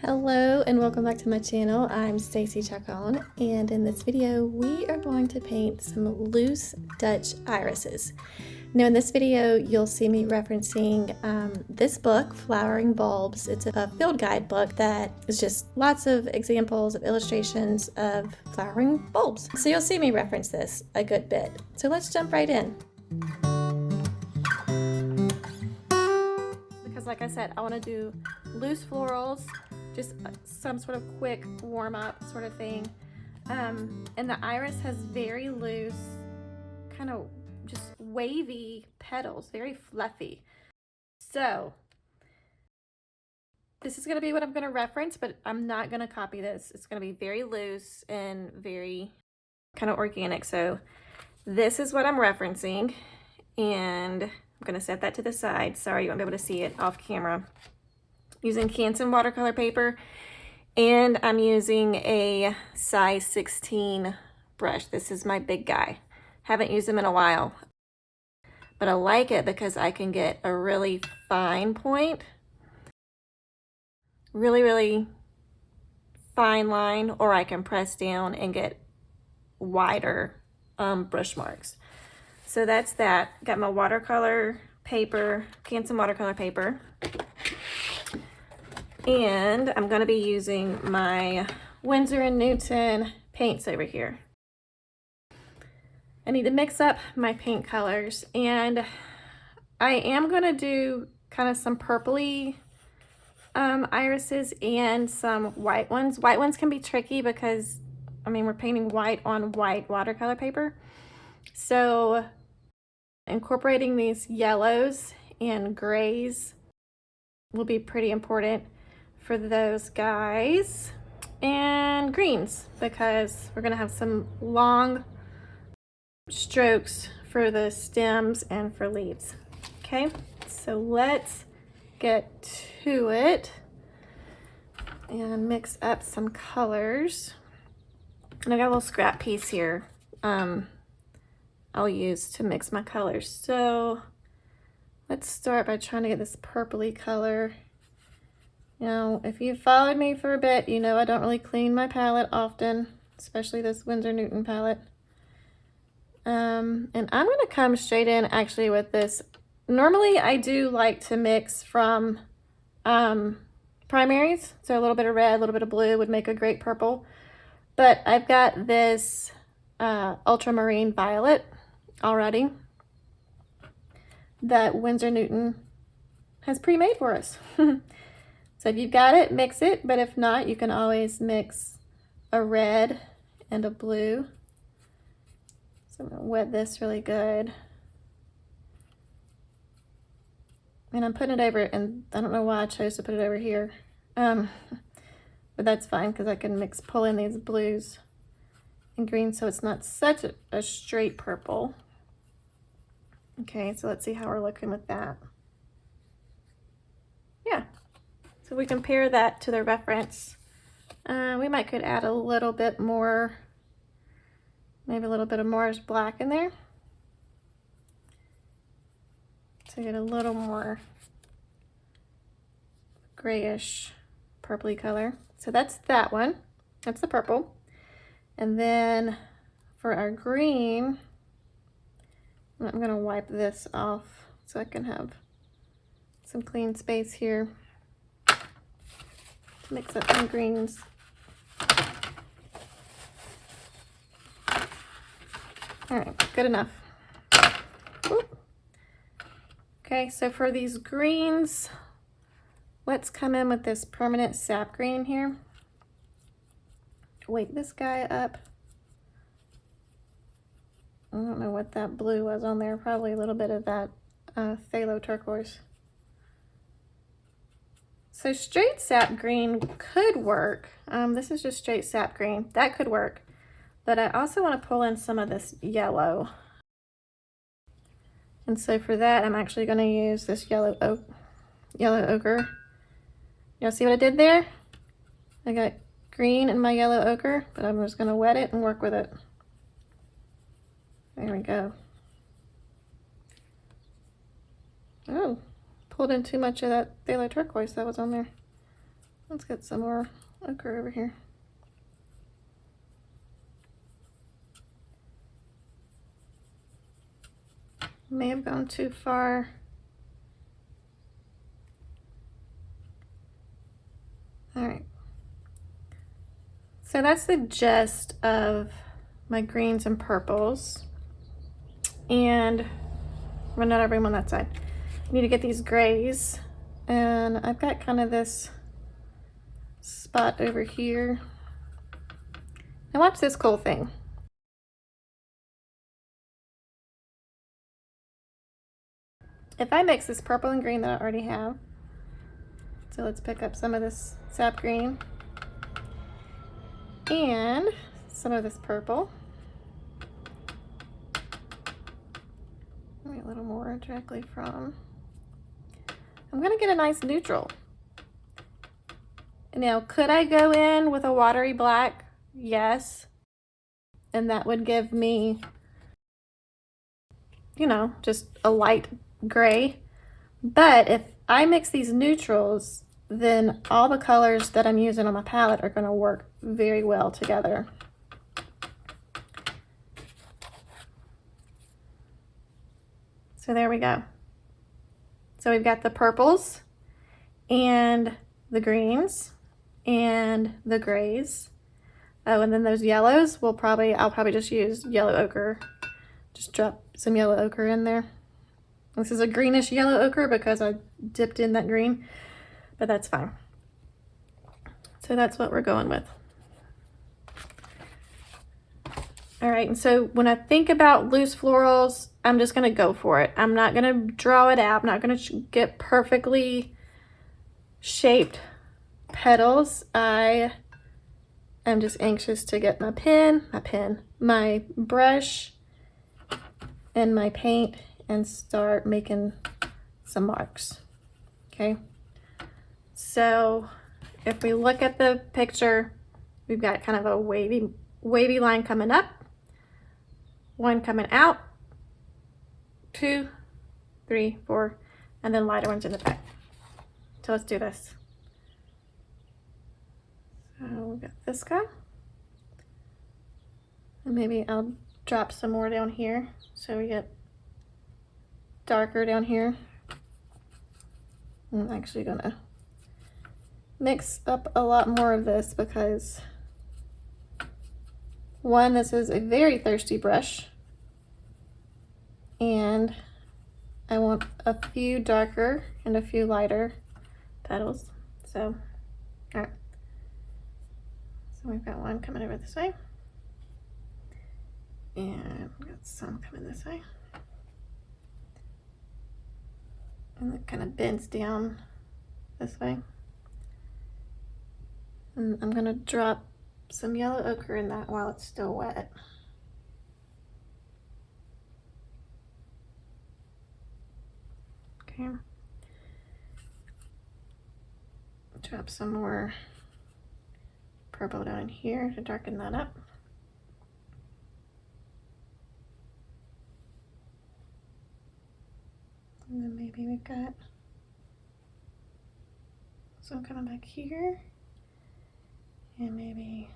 Hello and welcome back to my channel. I'm Stacy Chacon, and in this video we are going to paint some loose Dutch irises. Now in this video you'll see me referencing this book, Flowering Bulbs. It's a field guide book that is just lots of examples of illustrations of flowering bulbs. So you'll see me reference this a good bit. So let's jump right in. Because like I said, I want to do loose florals, just some sort of quick warm-up sort of thing. And the iris has very loose, kind of just wavy petals, very fluffy. So this is going to be what I'm going to reference, but I'm not going to copy this. It's going to be very loose and very kind of organic. So this is what I'm referencing, and I'm going to set that to the side. Sorry, you won't be able to see it off camera. Using Canson watercolor paper, and I'm using a size 16 brush. This is my big guy. Haven't used them in a while, but I like it because I can get a really fine point, really fine line, or I can press down and get wider brush marks. So that's that. Got my watercolor paper, Canson watercolor paper. And I'm going to be using my Winsor & Newton paints over here. I need to mix up my paint colors, and I am going to do kind of some purpley irises and some white ones. White ones can be tricky because, I mean, we're painting white on white watercolor paper. So incorporating these yellows and grays will be pretty important for those guys, and greens, because we're gonna have some long strokes for the stems and for leaves. Okay, so let's get to it and mix up some colors. And I got a little scrap piece here I'll use to mix my colors. So let's start by trying to get this purpley color. Now, if you've followed me for a bit, you know I don't really clean my palette often, especially this Winsor & Newton palette. And I'm going to come straight in actually with this. Normally, I do like to mix from primaries, so a little bit of red, a little bit of blue would make a great purple. But I've got this ultramarine violet already that Winsor & Newton has pre-made for us. So if you've got it, mix it, but if not, you can always mix a red and a blue. So I'm going to wet this really good. And I'm putting it over, and I don't know why I chose to put it over here. But that's fine because I can pull in these blues and greens so it's not such a straight purple. Okay, so let's see how we're looking with that. Yeah. So we compare that to the reference. We could add a little bit more, maybe a little bit of Mars black in there to get a little more grayish purpley color. So that's that one. That's the purple. And then for our green, I'm going to wipe this off so I can have some clean space here. Mix up some greens. All right, good enough. Oop. Okay, so for these greens, let's come in with this permanent sap green here. Wake this guy up. I don't know what that blue was on there, probably a little bit of that phthalo turquoise. So straight sap green could work. This is just straight sap green. That could work. But I also want to pull in some of this yellow. And so for that, I'm actually going to use this yellow ochre. Y'all see what I did there? I got green in my yellow ochre, but I'm just going to wet it and work with it. There we go. Oh. Pulled in too much of that phthalo turquoise that was on there. Let's get some more ochre over here. May have gone too far. All right. So that's the gist of my greens and purples. And I'm gonna not everyone on that side. I need to get these grays. And I've got kind of this spot over here. Now watch this cool thing. If I mix this purple and green that I already have, so let's pick up some of this sap green and some of this purple. Maybe a little more directly from. I'm gonna get a nice neutral. Now, could I go in with a watery black? Yes. And that would give me, you know, just a light gray. But if I mix these neutrals, then all the colors that I'm using on my palette are going to work very well together. So there we go. So we've got the purples and the greens and the grays. Oh, and then those yellows, I'll probably just use yellow ochre. Just drop some yellow ochre in there. This is a greenish yellow ochre because I dipped in that green, but that's fine. So that's what we're going with. All right, and so when I think about loose florals, I'm just gonna go for it. I'm not gonna draw it out. I'm not gonna get perfectly shaped petals. I am just anxious to get my brush and my paint and start making some marks. Okay, so if we look at the picture, we've got kind of a wavy line coming up, one coming out, 2, 3, 4, and then lighter ones in the back. So let's do this. So we've got this guy, and maybe I'll drop some more down here so we get darker down here. I'm actually gonna mix up a lot more of this because one, this is a very thirsty brush and I want a few darker and a few lighter petals. So, all right. So we've got one coming over this way and we've got some coming this way. And it kind of bends down this way. And I'm gonna drop some yellow ochre in that while it's still wet. Okay. Drop some more purple down in here to darken that up. And then maybe we've got some coming back here. And maybe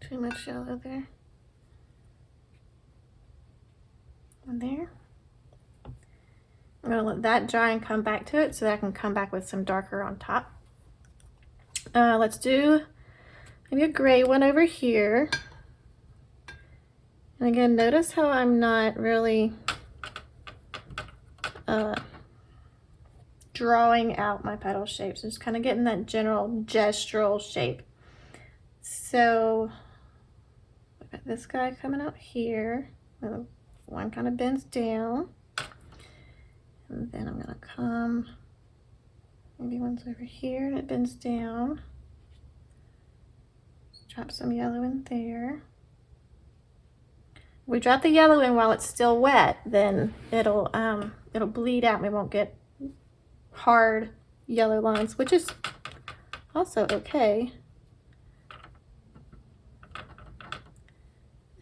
too much yellow there. And there. I'm gonna let that dry and come back to it so that I can come back with some darker on top. Let's do maybe a gray one over here. And again, notice how I'm not really drawing out my petal shapes. Just kind of getting that general gestural shape. So we've got this guy coming out here. One kind of bends down. And then I'm gonna come, maybe one's over here and it bends down. Drop some yellow in there. We drop the yellow in while it's still wet, then it'll bleed out and we won't get hard yellow lines, which is also okay.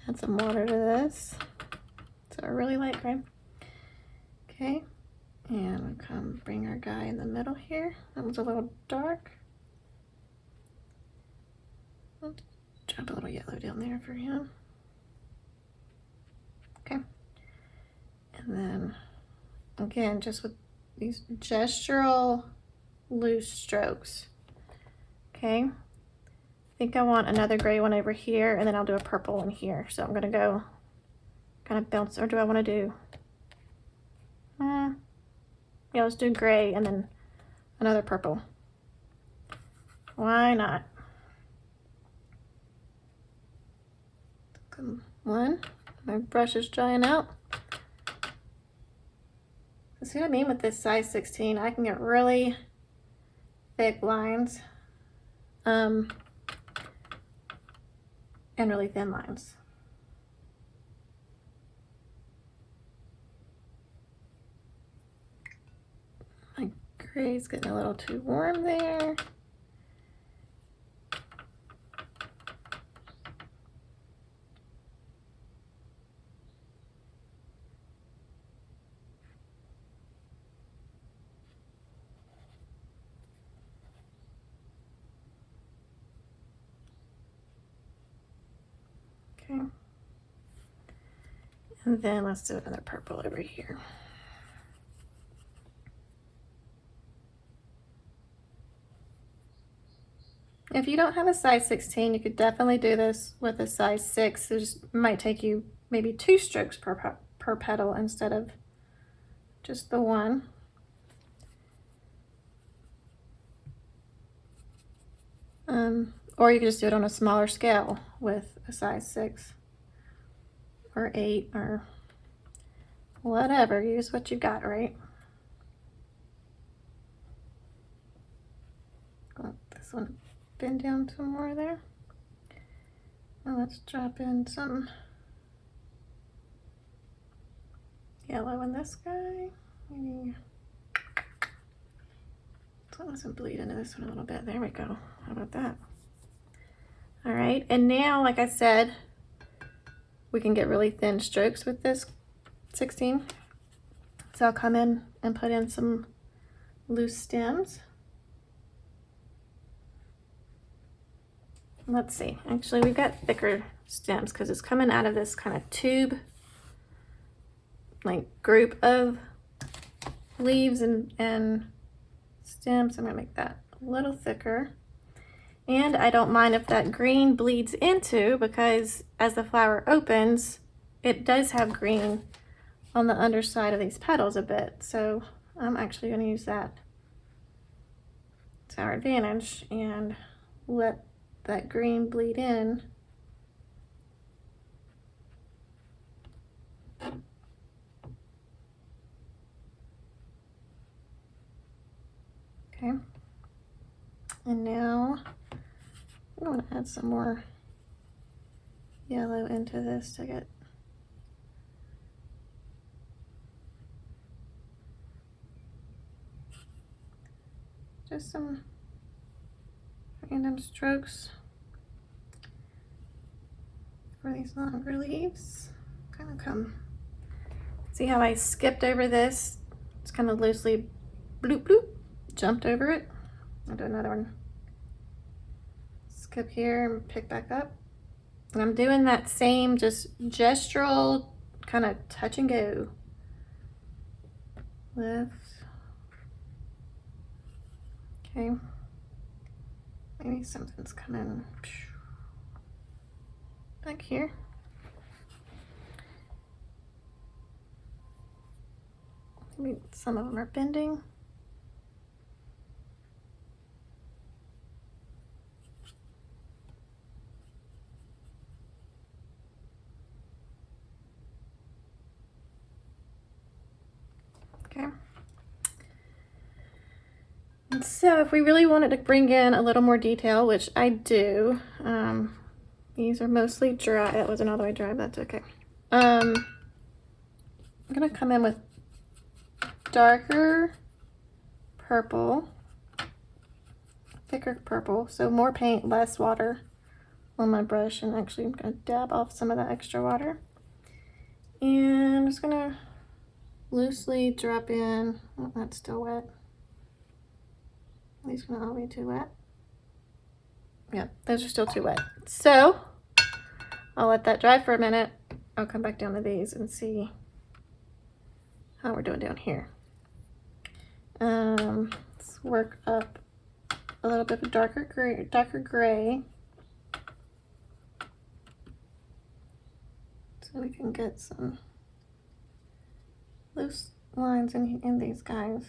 Add some water to this. So a really light gray. Okay, and we'll come bring our guy in the middle here. That one's a little dark. I'll drop a little yellow down there for him. Okay. And then, again, just with these gestural loose strokes. Okay. I think I want another gray one over here, and then I'll do a purple one here. So I'm gonna go kind of bounce, or do I want to do? Yeah, let's do gray and then another purple. Why not? Come one. My brush is drying out. See what I mean with this size 16? I can get really thick lines and really thin lines. My gray's getting a little too warm there. Okay. And then let's do another purple over here. If you don't have a size 16, you could definitely do this with a size 6. It just might take you maybe 2 strokes per petal instead of just the one. Or you could just do it on a smaller scale with a size 6 or 8 or whatever. Use what you got, right? Let this one bend down some more there. Now let's drop in some yellow in this guy. Maybe let's bleed into this one a little bit. There we go. How about that? All right, and now, like I said, we can get really thin strokes with this 16. So I'll come in and put in some loose stems. Let's see, actually we've got thicker stems because it's coming out of this kind of tube, like group of leaves and stems. I'm gonna make that a little thicker. And I don't mind if that green bleeds into, because as the flower opens, it does have green on the underside of these petals a bit. So I'm actually going to use that to our advantage and let that green bleed in. Okay. And now I'm going to add some more yellow into this to get just some random strokes for these longer leaves. Kind of come. See how I skipped over this? It's kind of loosely bloop bloop, jumped over it. I'll do another one. Skip here and pick back up. And I'm doing that same just gestural kind of touch and go. Lift. Okay. Maybe something's coming back here. Maybe some of them are bending. Okay. And so if we really wanted to bring in a little more detail, which I do, these are mostly dry. That wasn't all the way dry, but that's okay. I'm gonna come in with darker purple, thicker purple, so more paint, less water on my brush, and actually I'm gonna dab off some of that extra water. And I'm just gonna loosely drop in, oh, that's still wet. These gonna all be too wet. Yeah, those are still too wet. So I'll let that dry for a minute. I'll come back down to these and see how we're doing down here. Let's work up a little bit of darker gray, so we can get some loose lines in these guys.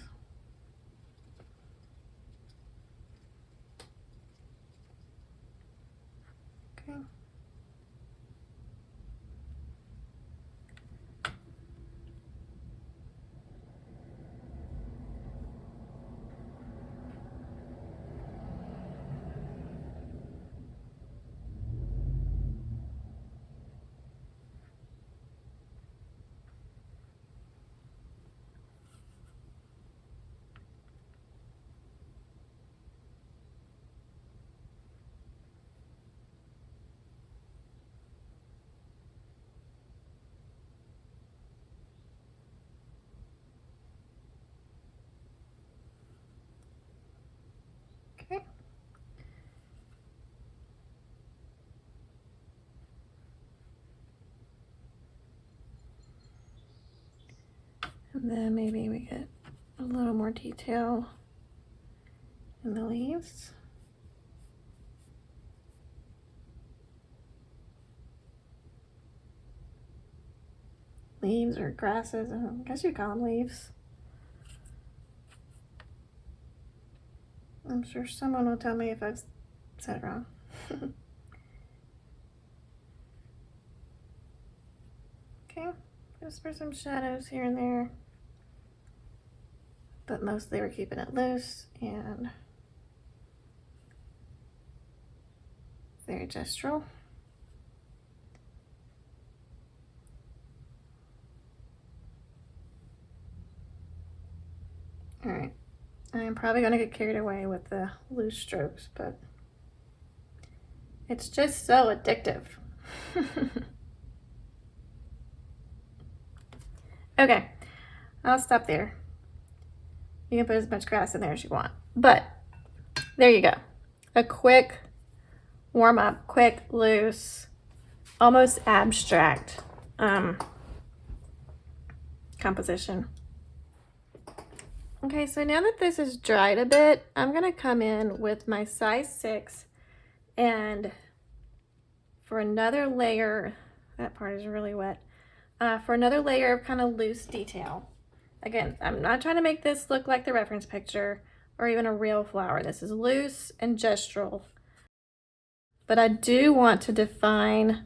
Okay. Okay. And then maybe we get a little more detail in the leaves. Leaves or grasses, I guess you call them leaves. I'm sure someone will tell me if I've said it wrong. Okay, just for some shadows here and there. But mostly we're keeping it loose and very gestural. All right, I'm probably gonna get carried away with the loose strokes, but it's just so addictive. Okay, I'll stop there. You can put as much grass in there as you want, but there you go. A quick warm up, quick, loose, almost abstract composition. Okay, so now that this is dried a bit, I'm gonna come in with my size 6 and for another layer, that part is really wet, for another layer of kind of loose detail. Again, I'm not trying to make this look like the reference picture or even a real flower. This is loose and gestural. But I do want to define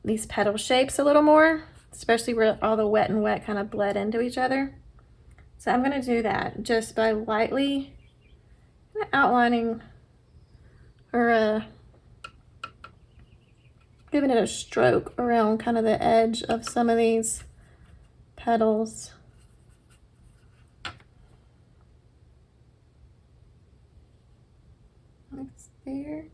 these petal shapes a little more, especially where all the wet and wet kind of bled into each other. So I'm going to do that just by lightly outlining or giving it a stroke around kind of the edge of some of these petals. Like there.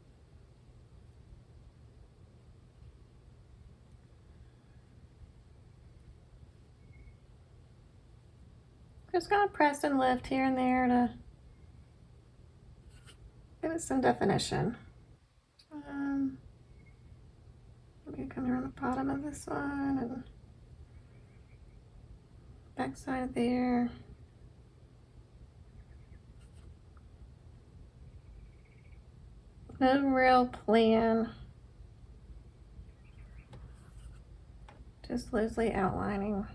Just gonna press and lift here and there to give it some definition. Maybe come around the bottom of this one and back side there. No real plan. Just loosely outlining.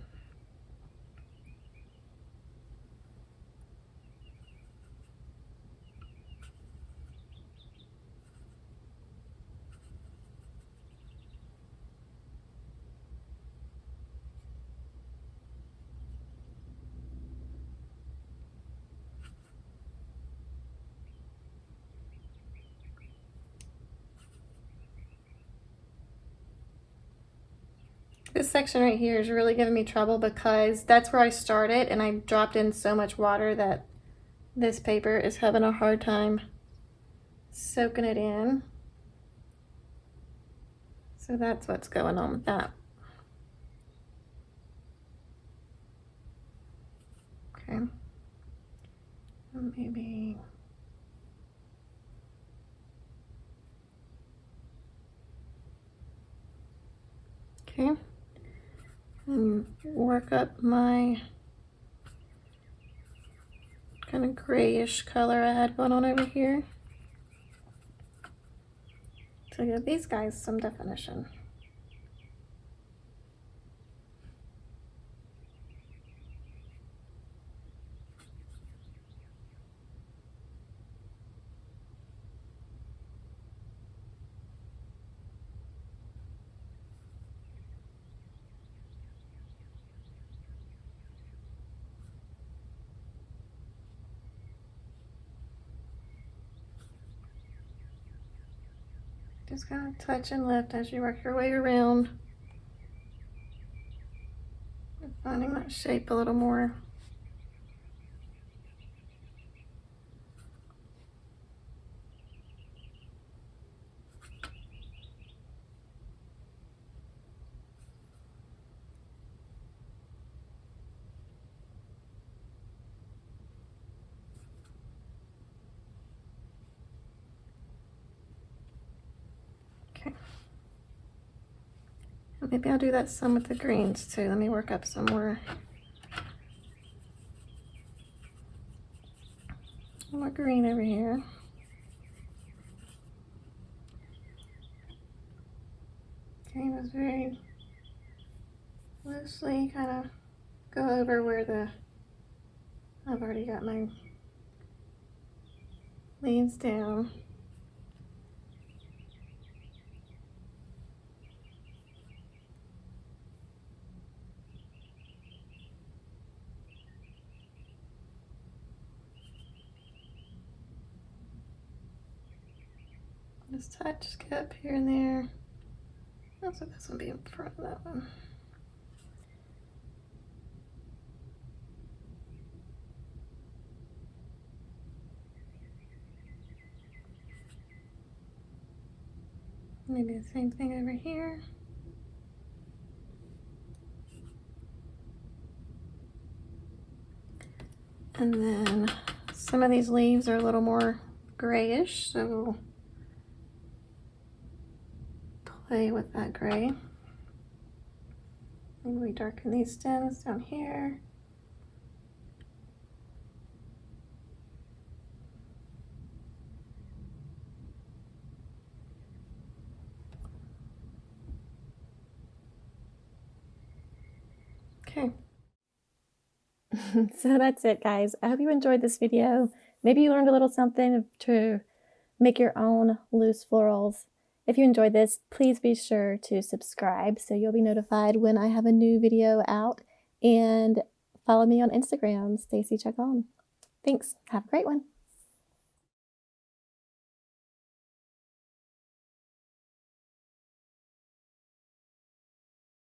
This section right here is really giving me trouble because that's where I started and I dropped in so much water that this paper is having a hard time soaking it in. So that's what's going on with that. Okay. Maybe Okay. And work up my kind of grayish color I had going on over here. So give these guys some definition. Just kind of touch and lift as you work your way around. Finding that shape a little more. Okay. Maybe I'll do that some with the greens too. Let me work up some more green over here. Okay, just very loosely kind of go over where I've already got my leaves down. Just touch, get up here and there. Also, this one be in front of that one. Maybe the same thing over here. And then some of these leaves are a little more grayish, so we'll play with that gray. Maybe we darken these stems down here. Okay. So that's it, guys. I hope you enjoyed this video. Maybe you learned a little something to make your own loose florals. If you enjoyed this, please be sure to subscribe so you'll be notified when I have a new video out. And follow me on Instagram, Stacy Chacon. Thanks. Have a great one.